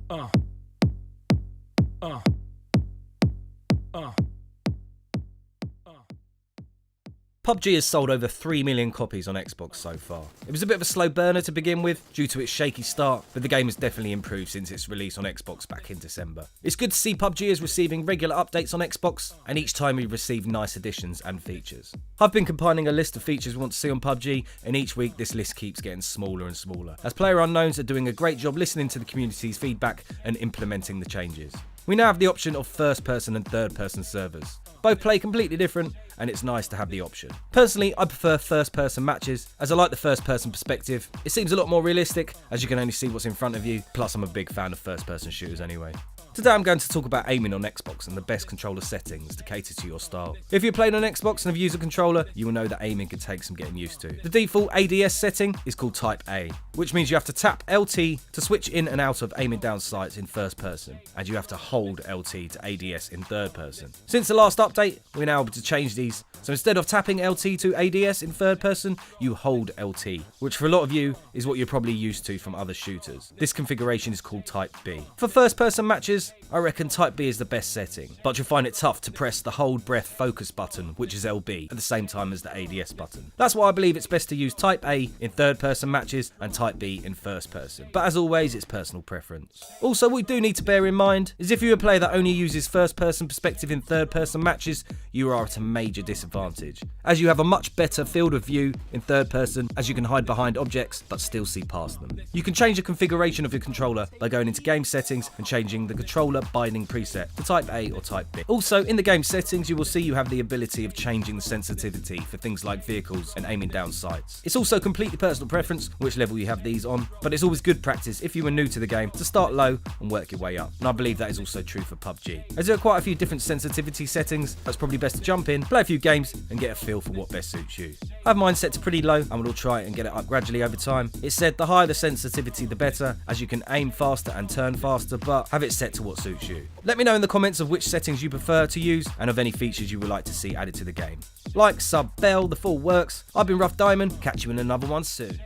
Uh. Uh. Uh. PUBG has sold over 3 million copies on Xbox so far. It was a bit of a slow burner to begin with due to its shaky start, but the game has definitely improved since its release on Xbox back in December. It's good to see PUBG is receiving regular updates on Xbox, and each time we receive nice additions and features. I've been compiling a list of features we want to see on PUBG, and each week this list keeps getting smaller and smaller, as PlayerUnknown's are doing a great job listening to the community's feedback and implementing the changes. We now have the option of first person and third person servers. Both play completely different, and it's nice to have the option. Personally, I prefer first person matches, as I like the first person perspective. It seems a lot more realistic, as you can only see what's in front of you, plus I'm a big fan of first person shooters anyway. Today I'm going to talk about aiming on Xbox and the best controller settings to cater to your style. If you're playing on Xbox and have used a controller, you will know that aiming can take some getting used to. The default ADS setting is called Type A, which means you have to tap LT to switch in and out of aiming down sights in first person, and you have to hold LT to ADS in third person. Since the last update, we're now able to change these, so instead of tapping LT to ADS in third person, you hold LT, which for a lot of you is what you're probably used to from other shooters. This configuration is called Type B. For first person matches, I reckon Type B is the best setting, but you'll find it tough to press the hold breath focus button, which is LB, at the same time as the ADS button. That's why I believe it's best to use Type A in third person matches and Type B in first person. But as always, it's personal preference. Also, what you do need to bear in mind is if you're a player that only uses first person perspective in third person matches, you are at a major disadvantage, as you have a much better field of view in third person, as you can hide behind objects but still see past them. You can change the configuration of your controller by going into game settings and changing the controller binding preset to Type A or Type B. Also, in the game settings, you will see you have the ability of changing the sensitivity for things like vehicles and aiming down sights. It's also completely personal preference which level you have these on, but it's always good practice if you are new to the game to start low and work your way up. And I believe that is also true for PUBG. As there are quite a few different sensitivity settings, that's probably best to jump in, play a few games and get a feel for what best suits you. I have mine set to pretty low and we'll try it and get it up gradually over time. It's said the higher the sensitivity the better, as you can aim faster and turn faster, but have it set to what suits you. Let me know in the comments of which settings you prefer to use and of any features you would like to see added to the game. Like, sub, bell, the full works. I've been Rough Diamond, catch you in another one soon.